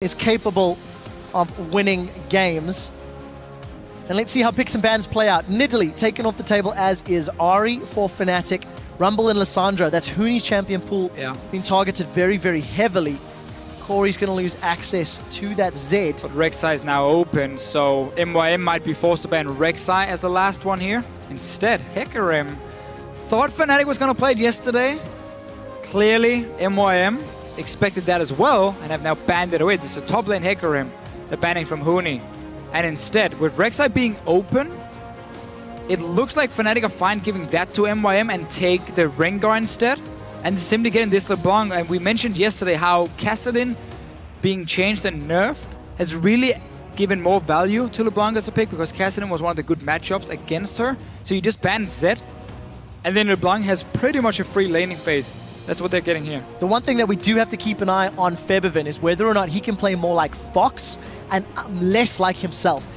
is capable of winning games. And let's see how picks and bans play out. Nidalee taken off the table, as is Ahri for Fnatic. Rumble and Lissandra, that's Huni's champion pool, being targeted very, very heavily. Kori's going to lose access to that Z. But Rek'Sai is now open, so MYM might be forced to ban Rek'Sai as the last one here. Instead, Hecarim thought Fnatic was going to play it yesterday. Clearly, MYM expected that as well, and have now banned it away. It's a top lane Hecarim, the banning from Huni. And instead, with Rek'Sai being open, it looks like Fnatic are fine giving that to MYM and take the Rengar instead, and simply getting this LeBlanc. And we mentioned yesterday how Kassadin being changed and nerfed has really given more value to LeBlanc as a pick, because Kassadin was one of the good matchups against her. So you just ban Zed, and then LeBlanc has pretty much a free laning phase. That's what they're getting here. The one thing that we do have to keep an eye on Febiven is whether or not he can play more like Fox and less like himself.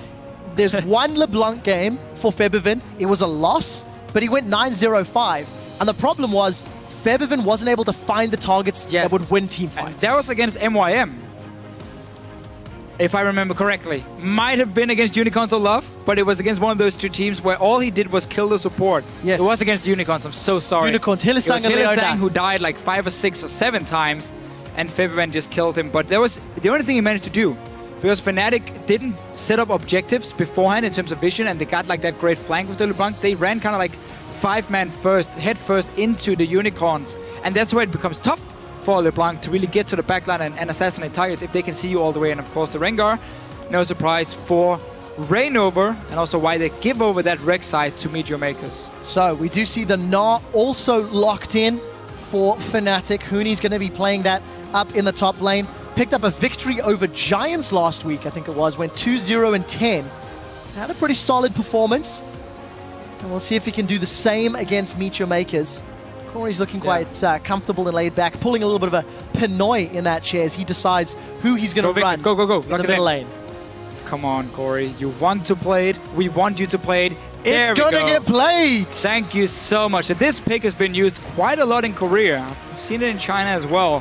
There's one LeBlanc game for Febiven. It was a loss, but he went 9-0-5. And the problem was Febiven wasn't able to find the targets that would win team fights. And that was against MYM, if I remember correctly. Might have been against Unicorns or Love, but it was against one of those two teams where all he did was kill the support. Yes. It was against Unicorns, I'm so sorry. Unicorns, Hylissang and Leona, who died like 5 or 6 or 7 times, and Febiven just killed him. But that was the only thing he managed to do, because Fnatic didn't set up objectives beforehand in terms of vision, and they got like that great flank with the LeBlanc. They ran kind of like 5-man first, head first into the Unicorns, and that's where it becomes tough for LeBlanc to really get to the backline and assassinate targets if they can see you all the way. And of course the Rengar, no surprise for Reignover, and also why they give over that Rek'Sai to MeetYourMakers. So we do see the Gnar also locked in for Fnatic. Huni's going to be playing that up in the top lane. Picked up a victory over Giants last week, I think it was, went 2-0-10. Had a pretty solid performance. And we'll see if he can do the same against MeetYourMakers. Kori's looking quite comfortable and laid back, pulling a little bit of a Pinoy in that chair as he decides who he's going to run go in the middle lane. Come on, Kori. You want to play it. We want you to play it. It's going to get played. Thank you so much. This pick has been used quite a lot in Korea. I've seen it in China as well.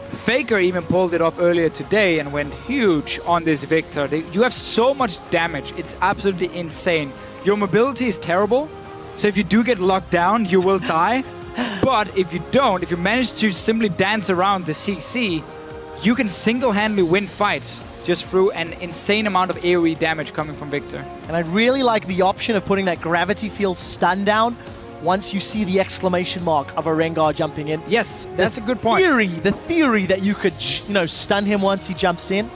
Faker even pulled it off earlier today and went huge on this Viktor. You have so much damage. It's absolutely insane. Your mobility is terrible. So if you do get locked down, you will die. But if you don't, if you manage to simply dance around the CC, you can single-handedly win fights just through an insane amount of AoE damage coming from Viktor. And I really like the option of putting that gravity field stun down once you see the exclamation mark of a Rengar jumping in. Yes, that's a good point. The theory that you could, stun him once he jumps in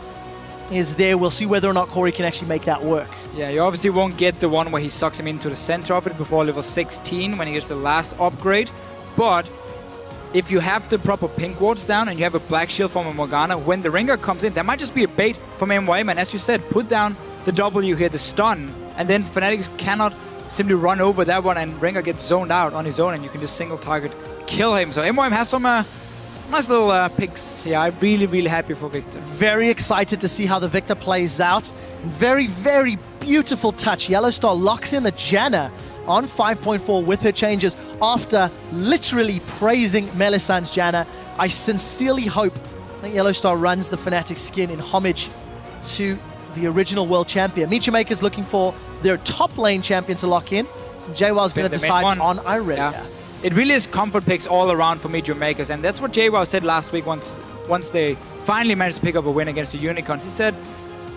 is there. We'll see whether or not Kori can actually make that work. Yeah, you obviously won't get the one where he sucks him into the center of it before level 16 when he gets the last upgrade. But if you have the proper pink wards down and you have a black shield from a Morgana, when the Rengar comes in, that might just be a bait from MYM. And as you said, put down the W here, the stun, and then Fnatic cannot simply run over that one, and Rengar gets zoned out on his own, and you can just single target kill him. So MYM has some nice little picks. Yeah, I'm really, really happy for Viktor. Very excited to see how the Viktor plays out. And very, very beautiful touch. YellowStar locks in the Janna on 5.4 with her changes after literally praising Melisandre's Janna. I sincerely hope that YellowStar runs the Fnatic skin in homage to the original world champion. MeetYourMakers looking for their top lane champion to lock in. Jwaow's going to decide on Irelia. Yeah. It really is comfort picks all around for MeetYourMakers, and that's what Jwaow said last week once they finally managed to pick up a win against the Unicorns. He said,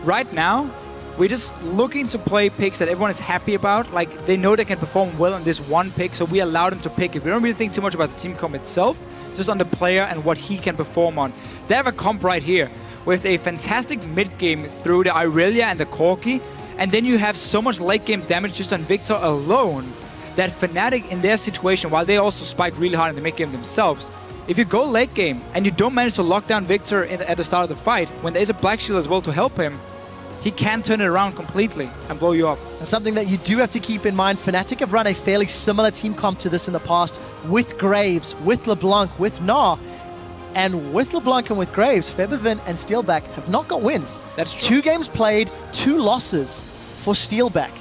right now, we're just looking to play picks that everyone is happy about. Like, they know they can perform well on this one pick, so we allow them to pick it. We don't really think too much about the team comp itself, just on the player and what he can perform on. They have a comp right here with a fantastic mid-game through the Irelia and the Corki, and then you have so much late-game damage just on Viktor alone that Fnatic, in their situation, while they also spike really hard in the mid-game themselves, if you go late-game and you don't manage to lock down Viktor at the start of the fight, when there's a Black Shield as well to help him, he can turn it around completely and blow you up. And something that you do have to keep in mind, Fnatic have run a fairly similar team comp to this in the past with Graves, with LeBlanc, with Gnar. And with LeBlanc and with Graves, Febiven and Steelback have not got wins. That's true. 2 games played, 2 losses for Steelback.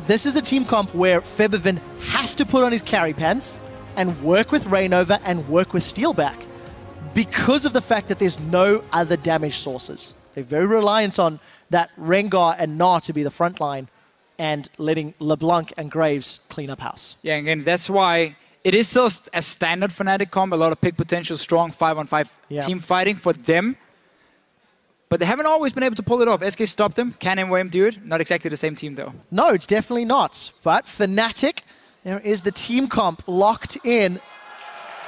This is a team comp where Febiven has to put on his carry pants and work with Reignover and work with Steelback. because of the fact that there's no other damage sources. They're very reliant on that Rengar and Gnar to be the front line and letting LeBlanc and Graves clean up house. Yeah, again, that's why it is still a standard Fnatic comp, a lot of pick potential, strong 5-on-5 team fighting for them. But they haven't always been able to pull it off. SK stopped them. Can MYM do it? Not exactly the same team, though. No, it's definitely not. But Fnatic, there is the team comp locked in.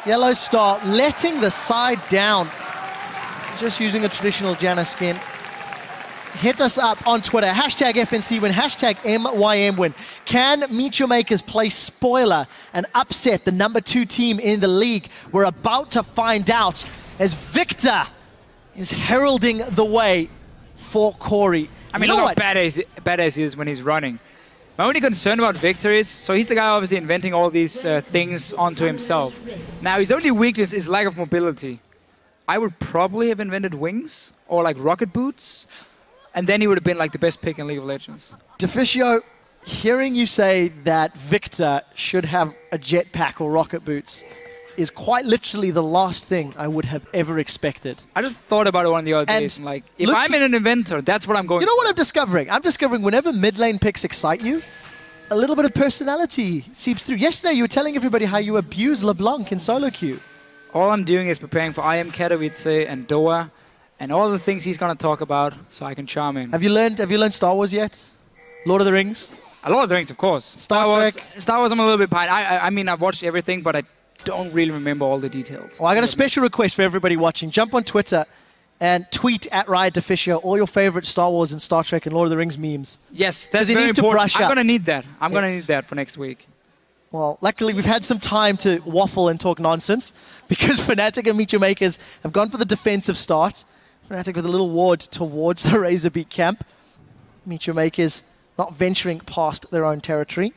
YellowStar letting the side down. Just using a traditional Janna skin. Hit us up on Twitter. Hashtag FNC win. Hashtag MYM win. Can MeetYourMakers play spoiler and upset the #2 team in the league? We're about to find out as Viktor is heralding the way for Kori. I mean, look how badass he is when he's running. My only concern about Viktor is, so he's the guy obviously inventing all these things onto himself. Now, his only weakness is lack of mobility. I would probably have invented wings or like rocket boots, and then he would have been like the best pick in League of Legends. Deficio, hearing you say that Viktor should have a jetpack or rocket boots is quite literally the last thing I would have ever expected. I just thought about it one of the other days, and like, if I'm in an inventor, that's what I'm going for. You know what I'm discovering? I'm discovering whenever mid lane picks excite you, a little bit of personality seeps through. Yesterday you were telling everybody how you abuse LeBlanc in solo queue. All I'm doing is preparing for IM Katowice and Doha, and all the things he's going to talk about, so I can charm in. Have you learned Star Wars yet? Lord of the Rings? A Lord of the Rings, of course. Star Wars, I'm a little bit behind. I mean, I've watched everything, but I don't really remember all the details. Well, I got a special request for everybody watching. Jump on Twitter and tweet at Deficio all your favorite Star Wars and Star Trek and Lord of the Rings memes. Yes, that's very important. I'm going to need that. I'm going to need that for next week. Well, luckily we've had some time to waffle and talk nonsense because Fnatic and MeetYourMakers have gone for the defensive start. Fnatic with a little ward towards the Razorbeak camp. MeetYourMakers not venturing past their own territory.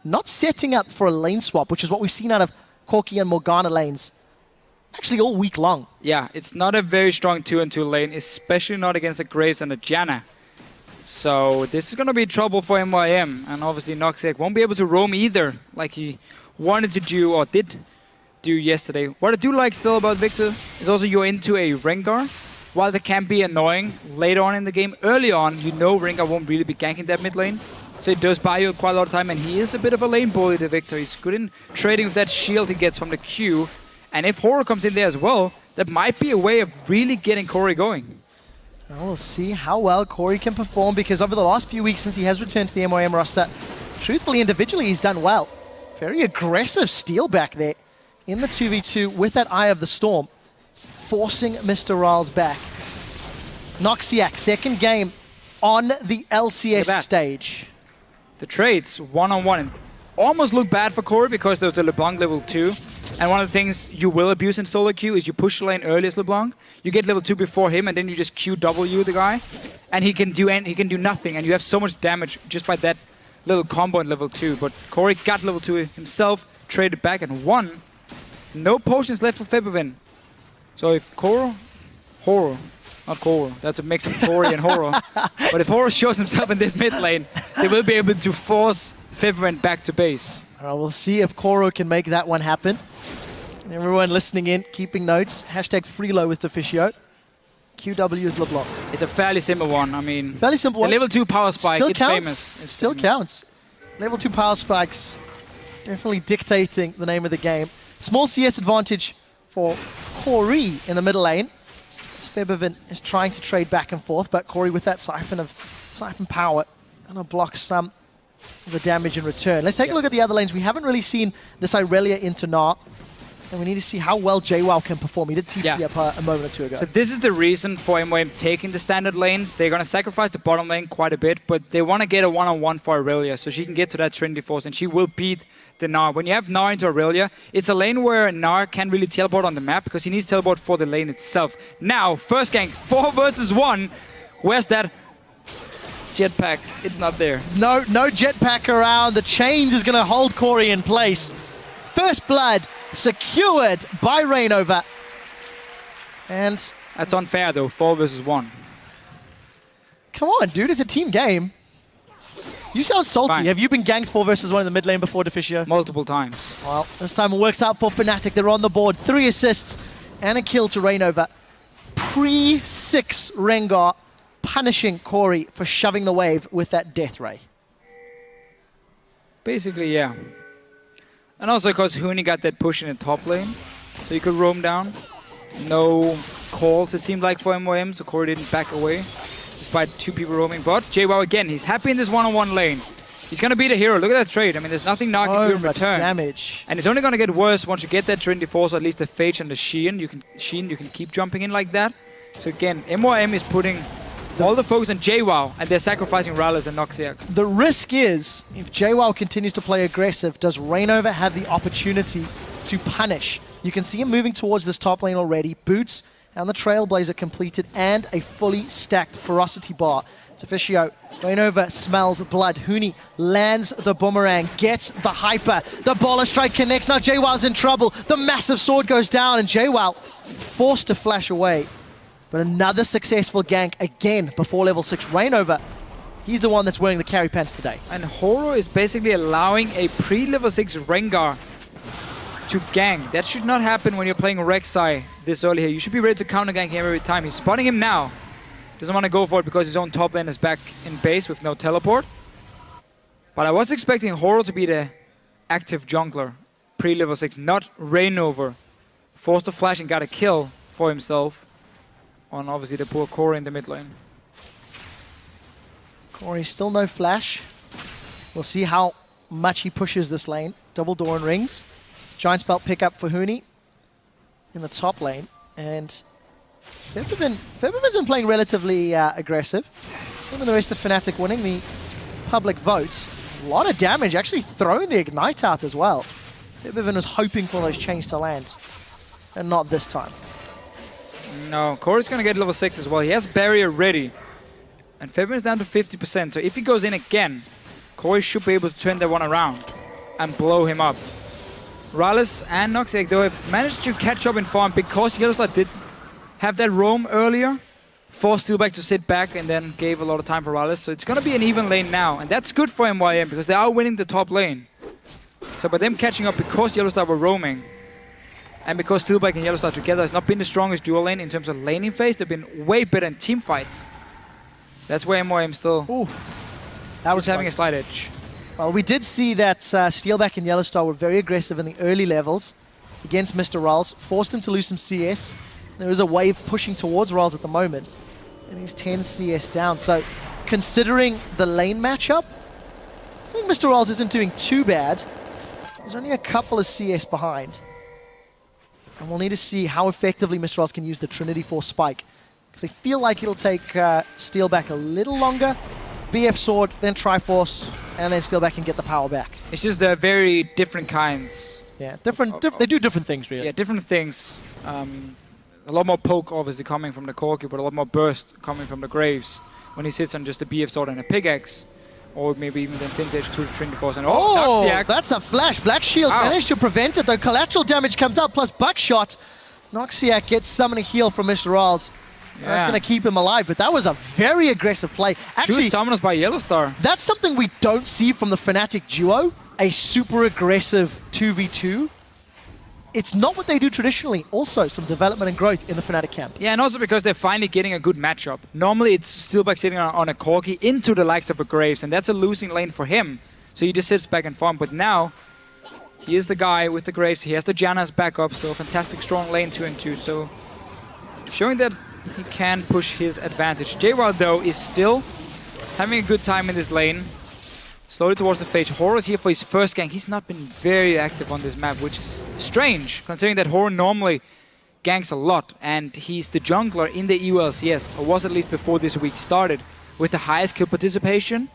Not setting up for a lane swap, which is what we've seen out of Corki and Morgana lanes actually all week long. Yeah, it's not a very strong 2-on-2 lane, especially not against the Graves and the Janna. So this is going to be trouble for MYM, and obviously Noxiak won't be able to roam either like he wanted to do or did do yesterday. What I do like still about Viktor is also you're into a Rengar. While that can be annoying later on in the game, early on you know Rengar won't really be ganking that mid lane. So it does buy you quite a lot of time, and he is a bit of a lane bully, the Viktor. He's good in trading with that shield he gets from the Q. And if Horror comes in there as well, that might be a way of really getting Kori going. Well, we'll see how well Kori can perform, because over the last few weeks since he has returned to the MYM roster, truthfully, individually, he's done well. Very aggressive Steelback there in the 2v2 with that Eye of the Storm, forcing MrRalleZ back. Noxiak, second game on the LCS stage. The trades, one-on-one, and almost look bad for Kori because there's a LeBlanc level 2. And one of the things you will abuse in solo queue is you push the lane early as LeBlanc. You get level 2 before him, and then you just QW the guy. And he can do nothing, and you have so much damage just by that little combo in level 2. But Kori got level 2 himself, traded back, and won. No potions left for Febiven. So if Horror, not Koro, that's a mix of Kori and Horror. But if Horror shows himself in this mid lane, they will be able to force Febiven back to base. We'll see if Koro can make that one happen. Everyone listening in, keeping notes. Hashtag Freelo with Deficio. QW is LeBlanc. It's a fairly simple one. I mean, fairly simple one. The level 2 power spike, still it's counts. famous. It still counts. Level 2 power spikes definitely dictating the name of the game. Small CS advantage for Kori in the middle lane. As Febiven is trying to trade back and forth, but Kori with that siphon power gonna block some of the damage in return. Let's take a look at the other lanes. We haven't really seen this Irelia into Gnar, and we need to see how well Jwaow can perform. He did TP up a moment or two ago. So this is the reason for MYM taking the standard lanes. They're going to sacrifice the bottom lane quite a bit, but they want to get a one-on-one for Irelia, so she can get to that Trinity Force, and she will beat the Gnar. When you have Gnar into Irelia, it's a lane where Gnar can't really teleport on the map, because he needs to teleport for the lane itself. Now, first gank, 4 versus 1. Where's that jetpack? It's not there. No jetpack around. The change is going to hold Kori in place. First blood secured by Reignover. And that's unfair though, 4 versus 1. Come on, dude, it's a team game. You sound salty. Fine. Have you been ganked 4 versus 1 in the mid lane before, Deficio? Multiple times. Well, this time it works out for Fnatic. They're on the board. 3 assists and a kill to Reignover. Pre-6 Rengar punishing Kori for shoving the wave with that Death Ray. Basically, yeah. And also because Huni got that push in the top lane, so you could roam down. No calls, it seemed like, for MYM, so Kori didn't back away, despite 2 people roaming. But Jwaow, again, he's happy in this one-on-one lane. He's going to be the hero. Look at that trade. I mean, there's nothing Gnar can do in return. Damage. And it's only going to get worse once you get that Trinity Force, or at least the Phage and the Sheen. You can keep jumping in like that. So again, MYM is putting all the focus on Jwaow, and they're sacrificing MrRalleZ and Noxiak. The risk is, if Jwaow continues to play aggressive, does Reignover have the opportunity to punish? You can see him moving towards this top lane already. Boots and the Trailblazer completed, and a fully stacked Ferocity bar. Deficio, Reignover smells blood. Huni lands the boomerang, gets the hyper. The baller strike connects. Now Jwow's in trouble. The massive sword goes down, and Jwaow forced to flash away. But another successful gank again before level 6. Reignover, he's the one that's wearing the carry pants today. And Horo is basically allowing a pre-level 6 Rengar to gank. That should not happen when you're playing Rek'Sai this early here. You should be ready to counter gank him every time. He's spotting him now. Doesn't want to go for it because his own top lane is back in base with no teleport. But I was expecting Horo to be the active jungler pre-level 6, not Reignover. Forced to flash and got a kill for himself on obviously the poor Kori in the mid lane. Kori still no flash. We'll see how much he pushes this lane. Double Doran rings. Giant Spell pickup for Huni in the top lane. And Febiven's been playing relatively aggressive. Even the rest of Fnatic winning the public votes. A lot of damage, actually throwing the Ignite out as well. Febiven was hoping for those chains to land, and not this time. No, Kori's going to get level 6 as well. He has barrier ready. And Febiven's down to 50%, so if he goes in again, Kori should be able to turn that one around and blow him up. MrRalleZ and Noxiak, though, have managed to catch up in farm because YellowStar did have that roam earlier, forced Steelback to sit back, and then gave a lot of time for MrRalleZ. So it's going to be an even lane now, and that's good for MYM because they are winning the top lane. So by them catching up because YellowStar were roaming, and because Steelback and YellowStar together has not been the strongest dual lane in terms of laning phase, they've been way better in team fights. That's where MYM still that was having a slight edge. Well, we did see that Steelback and YellowStar were very aggressive in the early levels against MrRalleZ, forced him to lose some CS. There is a wave pushing towards RalleZ at the moment, and he's 10 CS down. So, considering the lane matchup, I think MrRalleZ isn't doing too bad. He's only a couple of CS behind. And we'll need to see how effectively MrRalleZ can use the Trinity Force spike, because I feel like it'll take Steelback a little longer. BF Sword, then Triforce, and then Steelback can get the power back. It's just they're very different kinds. Yeah, they do different things, really. Yeah, different things. A lot more poke, obviously, coming from the Corki, but a lot more burst coming from the Graves when he sits on just a BF Sword and a pickaxe. Or maybe even then Vintage to Trinity Force. And Noxiak. That's a flash. Black Shield managed to prevent it, though. Collateral damage comes out, plus Buckshot. Noxiak gets summoning heal from MrRalleZ. Yeah. That's going to keep him alive, but that was a very aggressive play. Actually, summoners by YellowStar. That's something we don't see from the Fnatic duo, a super aggressive 2v2. It's not what they do traditionally. Also, some development and growth in the Fnatic camp. Yeah, and also because they're finally getting a good matchup. Normally, it's Steelback sitting on a Corki into the likes of a Graves, and that's a losing lane for him. So he just sits back and farm. But now, he is the guy with the Graves. He has the Janna's backup, so fantastic strong lane 2 and 2. So showing that he can push his advantage. Jwaow, though, is still having a good time in this lane. Slowly towards the Phage. Horo is here for his first gank. He's not been very active on this map, which is strange, considering that Horo normally ganks a lot, and he's the jungler in the EU LCS, or was at least before this week started, with the highest kill participation,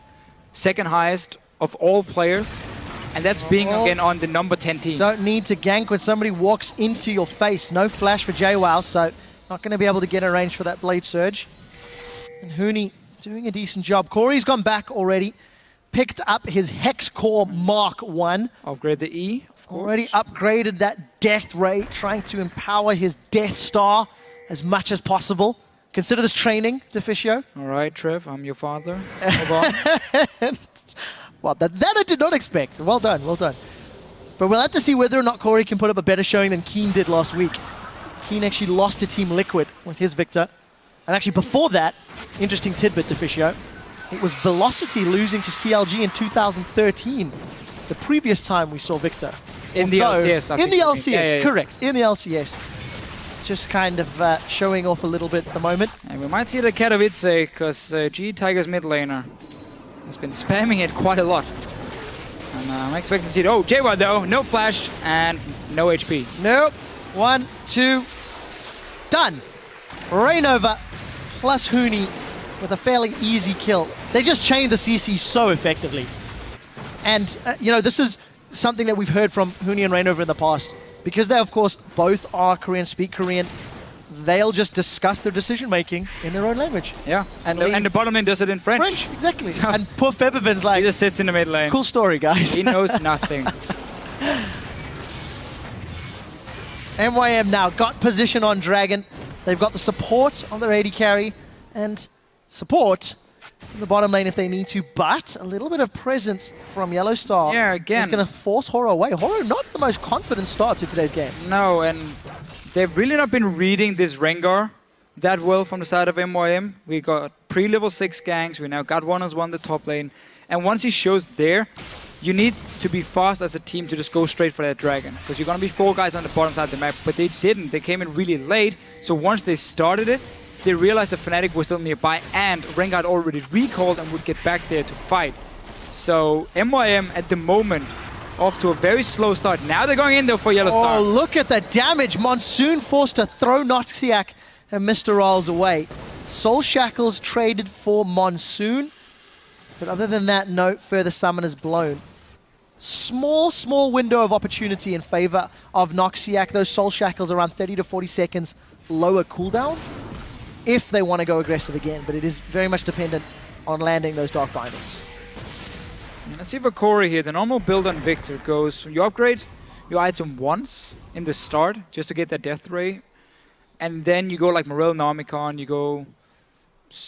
second highest of all players, and that's being, again, on the number 10 team. Don't need to gank when somebody walks into your face. No flash for Jwaow, so not going to be able to get a range for that Blade Surge. And Huni doing a decent job. Kori's gone back already. Picked up his Hex Core Mark 1. Upgrade the E, of course. Already upgraded that Death Ray, trying to empower his Death Star as much as possible. Consider this training, Deficio. All right, Trev, I'm your father. Hold on. Well, that I did not expect. Well done, well done. But we'll have to see whether or not Kori can put up a better showing than Keen did last week. Keen actually lost to Team Liquid with his Viktor. And actually before that, interesting tidbit, Deficio, it was Velocity losing to CLG in 2013, the previous time we saw Viktor. In the LCS, I think. In the LCS, yeah. correct. In the LCS. Just kind of showing off a little bit at the moment. And we might see the Katowice, because G Tiger's mid laner has been spamming it quite a lot. And I'm expecting to see it. Oh, Jwaow though, no flash and no HP. Nope. 1, 2, done. Reignover plus Huni with a fairly easy kill. They just chained the CC so effectively. And, you know, this is something that we've heard from Huni and Reignover in the past. Because they, of course, both are Korean, speak Korean, they'll just discuss their decision-making in their own language. Yeah, and the bottom lane does it in French. French, exactly. So and poor Febiven's like... He just sits in the mid lane. Cool story, guys. He knows nothing. MYM now got position on Dragon. They've got the support on their AD carry and support in the bottom lane if they need to, but a little bit of presence from YellowStar. Yeah, again. Is going to force Horo away. Horo not the most confident start to today's game. No, and they've really not been reading this Rengar that well from the side of MYM. We got pre-level 6 ganks, we now got 1-on-1 the top lane, and once he shows there, you need to be fast as a team to just go straight for that dragon, because you're going to be 4 guys on the bottom side of the map, but they didn't. They came in really late, so once they started it, they realized that Fnatic was still nearby and Rengar had already recalled and would get back there to fight. So MYM at the moment off to a very slow start. Now they're going in though for YellowStar. Oh, look at the damage. Monsoon forced to throw Noxiak and MrRalleZ away. Soul Shackles traded for Monsoon. But other than that, no further summoners blown. Small window of opportunity in favor of Noxiak. Those Soul Shackles around 30 to 40 seconds lower cooldown if they want to go aggressive again. But it is very much dependent on landing those Dark Bindings. Let's see for Kori here. The normal build on Viktor goes, you upgrade your item once in the start just to get that death ray. And then you go like MrRalleZ, you go...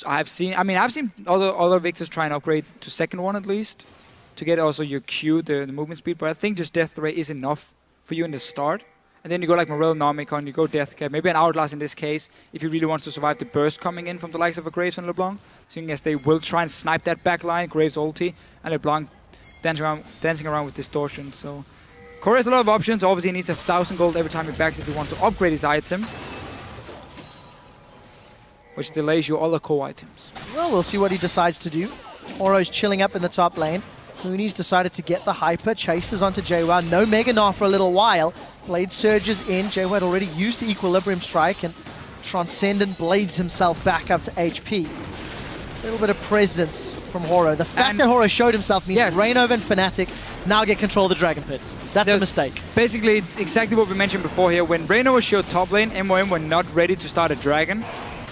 I've seen other Viktors try and upgrade to second one at least to get also your Q, the movement speed. But I think just death ray is enough for you in the start. And then you go like MrRalleZ, you go Death Cap, maybe an Hourglass in this case, if you really want to survive the burst coming in from the likes of a Graves and LeBlanc. Seeing as they will try and snipe that back line, Graves ulti, and LeBlanc dancing around with distortion. So Kori has a lot of options. Obviously he needs 1,000 gold every time he backs if he wants to upgrade his item, which delays your other core items. Well, we'll see what he decides to do. Oro's chilling up in the top lane. Huni's decided to get the hyper, chases onto Jwaow. No Mega Gnar for a little while. Blade surges in. Jwaow had already used the Equilibrium Strike, and Transcendent blades himself back up to HP. A little bit of presence from Horo. The fact that Horo showed himself means Reignover and Fnatic now get control of the Dragon Pit. That's a mistake. Basically, exactly what we mentioned before here. When Reignover showed top lane, MYM were not ready to start a Dragon.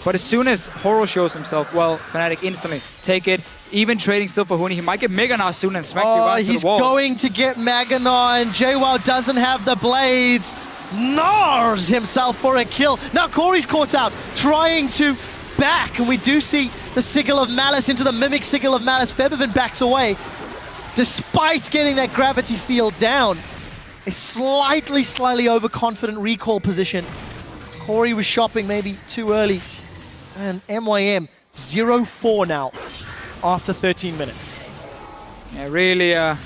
But as soon as Horo shows himself, well, Fnatic instantly take it. Even trading still for Huni, he might get Mega Gnar soon and smack you right to the wall. He's going to get Mega Gnar, and Jwaow doesn't have the blades. Gnars himself for a kill. Now Kori's caught out, trying to back, and we do see the Sigil of Malice into the Mimic Sigil of Malice. Febiven backs away, despite getting that gravity field down. A slightly overconfident recall position. Kori was shopping maybe too early. And MYM 0-4 now after 13 minutes. Yeah, really a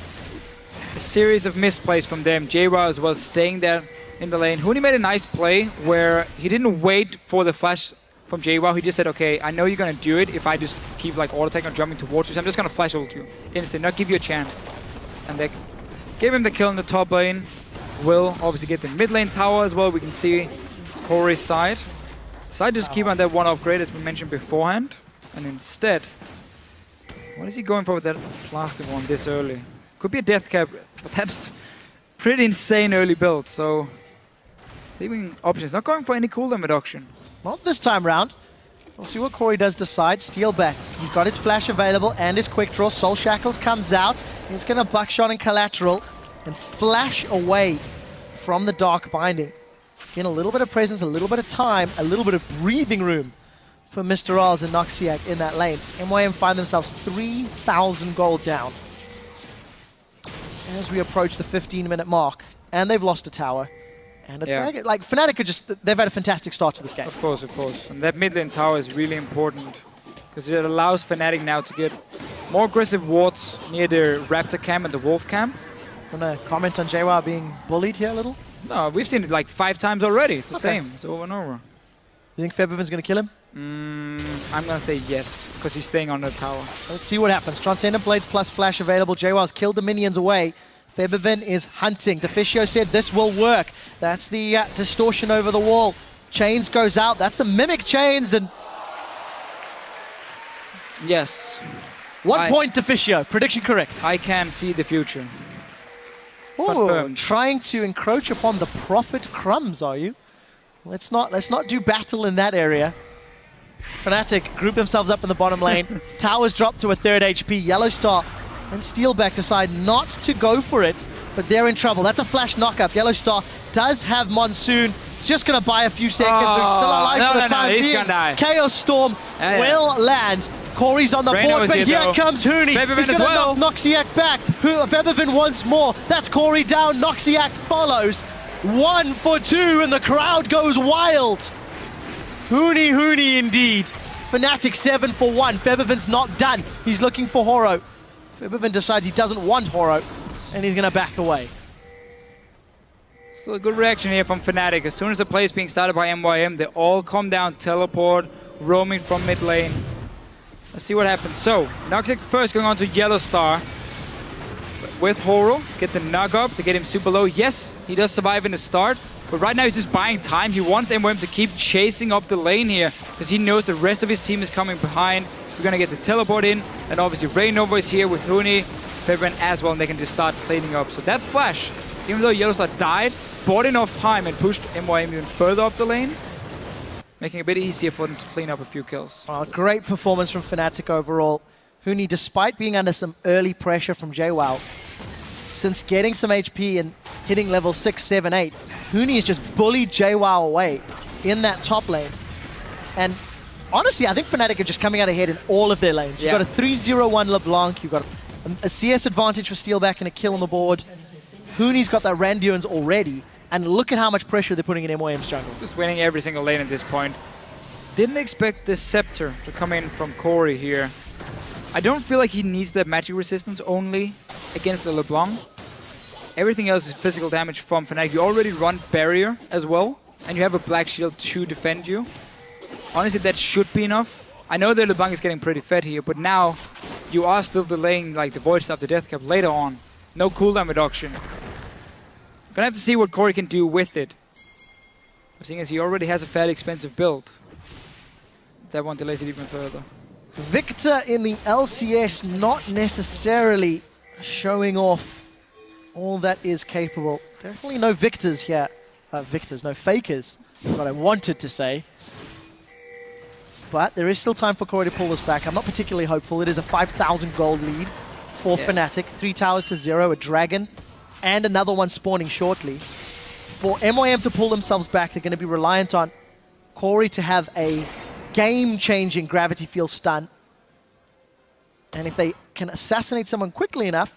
series of misplays from them. Jwaow as well staying there in the lane. Huni made a nice play where he didn't wait for the flash from Jwaow. He just said, okay, I know you're going to do it if I just keep like auto attack or jumping towards you, so I'm just going to flash ult you instant, not give you a chance. And they gave him the kill in the top lane. Will obviously get the mid lane tower as well. We can see Kori's side. Side just keep on that one upgrade as we mentioned beforehand. And instead, what is he going for with that plastic one this early? Could be a death cap, but that's pretty insane early build. So leaving options, not going for any cooldown reduction. Not this time round. We'll see what Kori does decide. Steelback, he's got his flash available and his quick draw. Soul Shackles comes out. He's going to buckshot and collateral and flash away from the Dark Binding. Again, a little bit of presence, a little bit of time, a little bit of breathing room for MrRalleZ and Noxiak in that lane. MYM find themselves 3,000 gold down as we approach the 15-minute mark. And they've lost a tower. And a dragon. Like, Fnatic are just, they've had a fantastic start to this game. Of course, of course. And that mid lane tower is really important because it allows Fnatic now to get more aggressive wards near the Raptor camp and the Wolf camp. Want to comment on Jwaow being bullied here a little? No, we've seen it like 5 times already. It's the same. It's over and over. You think Febiven's going to kill him? I'm going to say yes, because he's staying on the tower. Let's see what happens. Transcendent Blades plus Flash available. Jwow's killed the minions away. Febiven is hunting. Deficio said this will work. That's the distortion over the wall. Chains goes out. That's the Mimic Chains. And yes. 1 point Deficio. Prediction correct. I can see the future. Oh, trying to encroach upon the Prophet Crumbs, are you? Let's not do battle in that area. Fnatic group themselves up in the bottom lane. Towers drop to a 3rd HP. YellowStar and Steelback decide not to go for it, but they're in trouble. That's a flash knockup. YellowStar does have Monsoon. He's just going to buy a few seconds. They're still alive for the time being. Chaos Storm will land. Kori's on the board, but here comes Huni. He's going to knock Noxiak back. Febiven once more. That's Kori down. Noxiak follows. 1 for 2, and the crowd goes wild. Huni indeed. Fnatic 7 for 1. Febiven's not done. He's looking for Horo. Febiven decides he doesn't want Horo, and he's going to back away. Still a good reaction here from Fnatic. As soon as the play is being started by MYM, they all come down, teleport, roaming from mid lane. Let's see what happens. So, Noxiak first going on to YellowStar with Horo. Get the Nug up to get him super low. Yes, he does survive in the start, but right now he's just buying time. He wants MYM to keep chasing up the lane here because he knows the rest of his team is coming behind. We're going to get the teleport in, and obviously Reignover is here with Huni, Febiven as well, and they can just start cleaning up. So that flash, even though YellowStar died, bought enough time and pushed MYM even further up the lane, making it a bit easier for them to clean up a few kills. Oh, great performance from Fnatic overall. Huni, despite being under some early pressure from Jwaow, since getting some HP and hitting level 6, 7, 8, Huni has just bullied Jwaow away in that top lane. And honestly, I think Fnatic are just coming out ahead in all of their lanes. You've got a 3-0-1 LeBlanc, you've got a CS advantage for Steelback and a kill on the board. Huni's got that Randuin's already. And look at how much pressure they're putting in MYM's jungle. Just winning every single lane at this point. Didn't expect the Scepter to come in from Kori here. I don't feel like he needs that magic resistance only against the LeBlanc. Everything else is physical damage from Fnatic. You already run Barrier as well, and you have a Black Shield to defend you. Honestly, that should be enough. I know that LeBlanc is getting pretty fed here, but now you are still delaying like the Void Staff, the Death Cap later on. No cooldown reduction. Gonna have to see what Kori can do with it. But seeing as he already has a fairly expensive build, that one delays it even further. Viktor in the LCS not necessarily showing off all that is capable. Definitely no Victors here. No Fakers, what I wanted to say. But there is still time for Kori to pull this back. I'm not particularly hopeful. It is a 5,000 gold lead for Fnatic. 3 towers to 0, a dragon, and another one spawning shortly. For MYM to pull themselves back, they're going to be reliant on Kori to have a game-changing gravity field stun. And if they can assassinate someone quickly enough,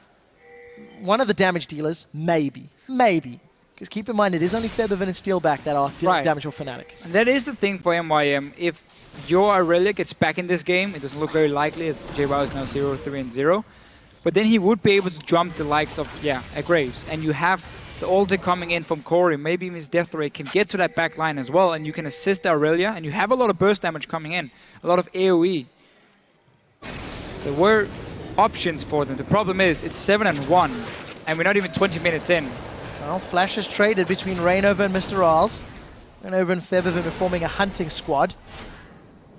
one of the damage dealers, maybe. Because keep in mind, it is only Febiven and Steelback that are dealing damage for Fnatic. And that is the thing for MYM. If your Irelia gets back in this game, it doesn't look very likely as Jwaow is now 0-3-0. But then he would be able to jump the likes of, a Graves. And you have the ulti coming in from Kori. Maybe his Death Ray can get to that back line as well. And you can assist Irelia. And you have a lot of burst damage coming in. A lot of AoE. So there were options for them. The problem is, it's 7-1. And we're not even 20 minutes in. Well, Flash is traded between Reignover and MrRalleZ. Reignover and Febiven are forming a hunting squad.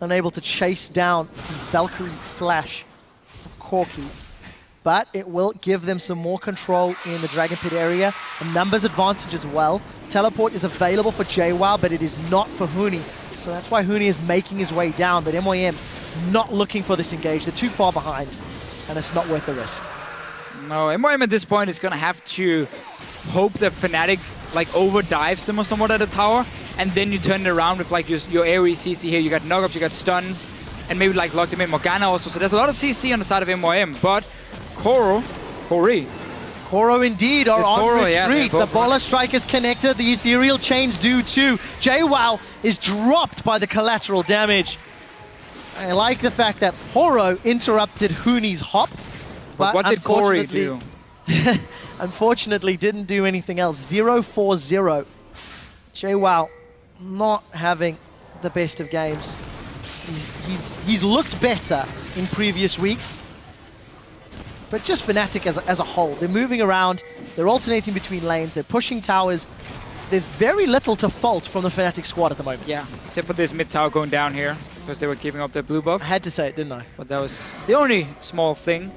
Unable to chase down Valkyrie Flash of Corki. But it will give them some more control in the Dragon Pit area. A numbers advantage as well. Teleport is available for Jwaow, but it is not for Huni. So that's why Huni is making his way down. But MYM not looking for this engage. They're too far behind, and it's not worth the risk. No, MYM at this point is going to have to hope that Fnatic overdives them or somewhat at the tower, and then you turn it around with your AoE CC here. You got knock-ups, you got stuns, and maybe lock them in Morgana also. So there's a lot of CC on the side of MYM, but Kori Horo indeed are on Koro, retreat. yeah, the Bola Strike is connected. The Ethereal Chains do too. Jwaow is dropped by the collateral damage. I like the fact that Horo interrupted Huni's hop. But what did Kori do? Unfortunately, didn't do anything else. 0-4-0. Jwaow not having the best of games. He's looked better in previous weeks. But just Fnatic as a whole, they're moving around, they're alternating between lanes, they're pushing towers. There's very little to fault from the Fnatic squad at the moment. Yeah, except for this mid tower going down here, because they were giving up their blue buff. I had to say it, didn't I? But that was the only small thing.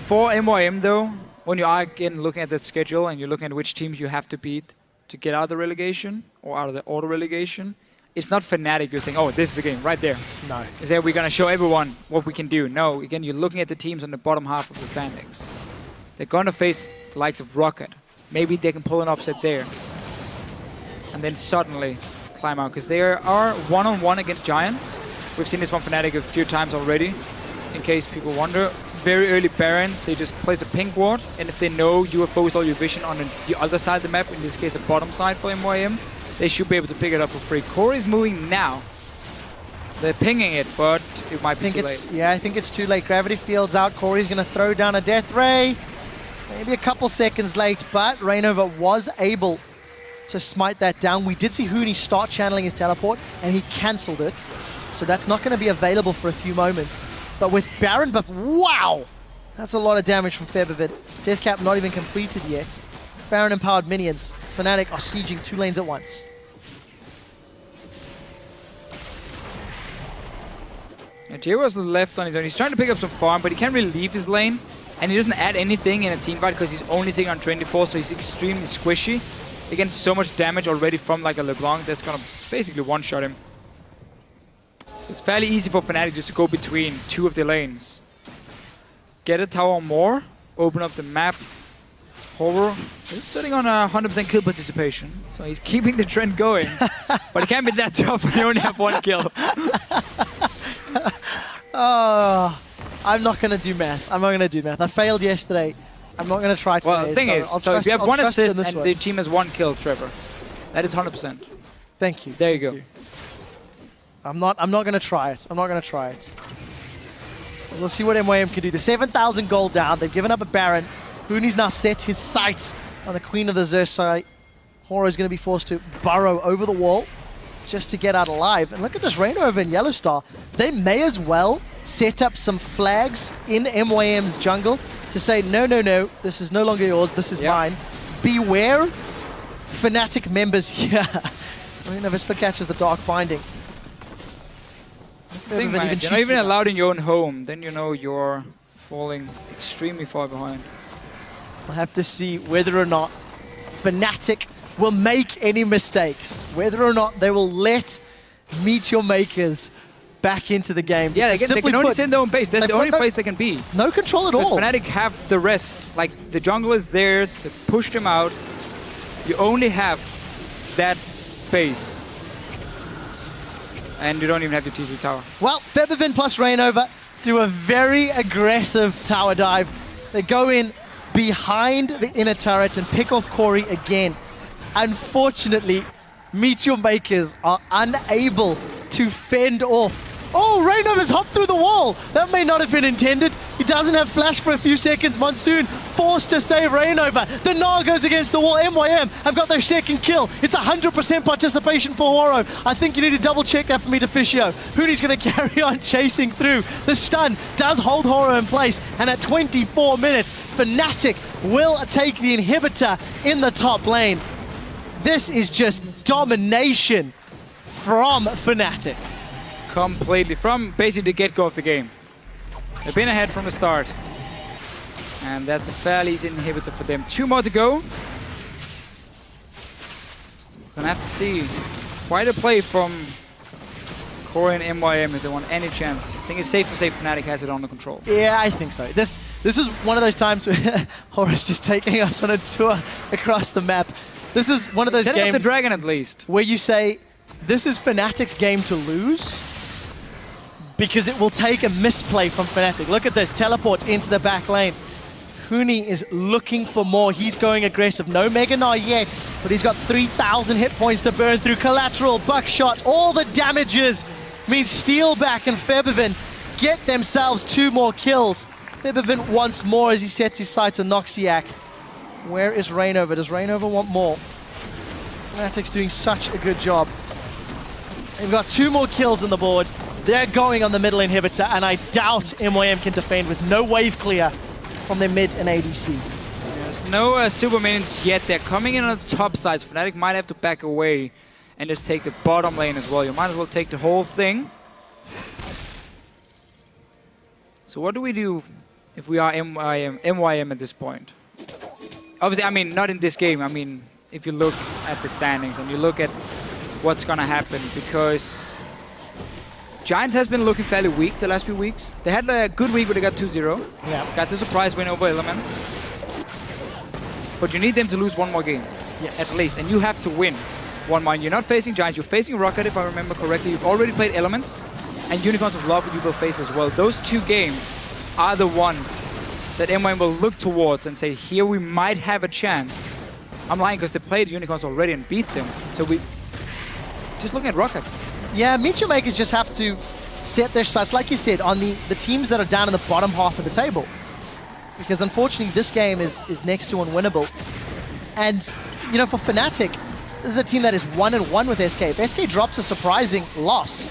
For MYM though, when you are again looking at the schedule and you're looking at which teams you have to beat to get out of the relegation, or out of the auto relegation, it's not Fnatic you're saying, oh, this is the game, right there. No. Is that we're going to show everyone what we can do. No, again, you're looking at the teams on the bottom half of the standings. They're going to face the likes of Rocket. Maybe they can pull an upset there. And then suddenly climb out, because they are one-on-one against Giants. We've seen this from Fnatic a few times already, in case people wonder. Very early Baron, they just place a pink ward, and if they know you have focused all your vision on the other side of the map, in this case the bottom side for MYM, they should be able to pick it up for free. Kori's moving now. They're pinging it, but it might be too late. Yeah, I think it's too late. Gravity Field's out. Kori's going to throw down a Death Ray. Maybe a couple seconds late, but Reignover was able to smite that down. We did see Huni start channeling his teleport, and he cancelled it. So that's not going to be available for a few moments. But with Baron buff, wow! That's a lot of damage from Febiven. Death Cap not even completed yet. Baron empowered minions. Fnatic are sieging 2 lanes at once. Jwaow's left on his own. He's trying to pick up some farm, but he can't really leave his lane. And he doesn't add anything in a team fight because he's only taking on 24, so he's extremely squishy. Against so much damage already from like a LeBlanc that's gonna basically one-shot him. So it's fairly easy for Fnatic just to go between 2 of the lanes. Get a tower more, open up the map. Horo is sitting on a 100% kill participation, so he's keeping the trend going. But it can't be that tough when you only have 1 kill. I'm not going to do math. I'm not going to do math. I failed yesterday. I'm not going to try today. Well, the thing is, so if you have 1 assist and the team has 1 kill, Trevor, that is 100%. Thank you. There you go. I'm not going to try it. I'm not going to try it. We'll see what MYM can do. The 7,000 gold down. They've given up a Baron. Huni's now set his sights on the Queen of the Xerxes. Horo's going to be forced to burrow over the wall just to get out alive. And look at this Reignover and YellowStar. They may as well set up some flags in MYM's jungle to say, no, no, no, this is no longer yours, this is mine. Beware Fnatic members here. Reignover still catches the Dark Binding. Thing, man, you're not even allowed in your own home, then you know you're falling extremely far behind. We'll have to see whether or not Fnatic will make any mistakes, whether or not they will let MeetYourMakers back into the game. Yeah, they can only send their own base. That's the only place they can be. No control at all. Fnatic have the rest. Like, the jungle is theirs. They push them out. You only have that base. And you don't even have your T3 tower. Well, Febiven plus Reignover do a very aggressive tower dive. They go in behind the inner turret and pick off Kori again. Unfortunately, MeetYourMakers are unable to fend off. Oh, Reignover's hopped through the wall. That may not have been intended. He doesn't have flash for a few seconds. Monsoon forced to save Reignover. The Gnar goes against the wall. MYM have got their second kill. It's 100% participation for Horo. I think you need to double check that for me, Deficio. Huni's going to carry on chasing through. The stun does hold Horo in place. And at 24 minutes, Fnatic will take the inhibitor in the top lane. This is just domination from Fnatic. Completely. From basically the get-go of the game. They've been ahead from the start. And that's a fairly easy inhibitor for them. 2 more to go. Gonna have to see. Quite a play from Kori and MYM if they want any chance. I think it's safe to say Fnatic has it under control. Yeah, I think so. This is one of those times where Horo's just taking us on a tour across the map. This is one of those Setting games up the dragon at least, where you say, this is Fnatic's game to lose, because it will take a misplay from Fnatic. Look at this, teleport into the back lane. Huni is looking for more. He's going aggressive. No Mega Gnar yet, but he's got 3,000 hit points to burn through. Collateral, buckshot, all the damages means Steelback and Febiven get themselves 2 more kills. Febiven once more as he sets his sights on Noxiak. Where is Reignover? Does Reignover want more? Fnatic's doing such a good job. They've got 2 more kills on the board. They're going on the middle inhibitor, and I doubt MYM can defend with no wave clear from their mid and ADC. There's no super minions yet. They're coming in on the top side. So Fnatic might have to back away and just take the bottom lane as well. You might as well take the whole thing. So what do we do if we are MYM at this point? Obviously, I mean, not in this game. I mean, if you look at the standings and you look at what's going to happen, because Giants has been looking fairly weak the last few weeks. They had a good week where they got 2-0. Yeah. Got the surprise win over Elements. But you need them to lose 1 more game. Yes. At least. And you have to win 1 more. And you're not facing Giants. You're facing Rocket, if I remember correctly. You've already played Elements. And Unicorns of Love you will face as well. Those 2 games are the ones that MYM will look towards and say, here we might have a chance. I'm lying because they played Unicorns already and beat them. So we just looking at Rocket. Yeah, MeetYourMakers just have to set their sights, like you said, on the teams that are down in the bottom half of the table. Because unfortunately, this game is next to unwinnable. And, you know, for Fnatic, this is a team that is 1-1 with SK. If SK drops a surprising loss,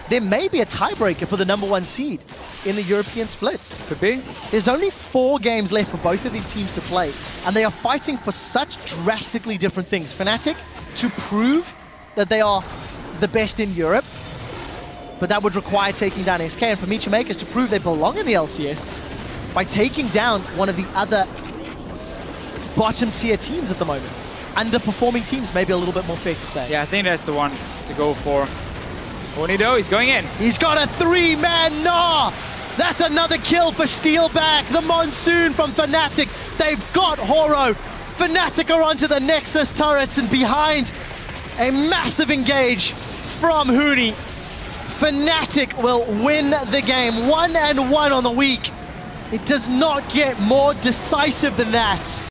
there may be a tiebreaker for the #1 seed in the European split. Could be. There's only 4 games left for both of these teams to play, and they are fighting for such drastically different things. Fnatic, to prove that they are the best in Europe, but that would require taking down SK, and for MeetYourMakers to prove they belong in the LCS by taking down one of the other bottom tier teams at the moment. Underperforming teams, maybe a little bit more fair to say. Yeah, I think that's the one to go for. Huni though, he's going in. He's got a 3-man Gnar! That's another kill for Steelback. The Monsoon from Fnatic. They've got Horo. Fnatic are onto the Nexus turrets, and behind a massive engage from Huni. Fnatic will win the game. 1-1 on the week. It does not get more decisive than that.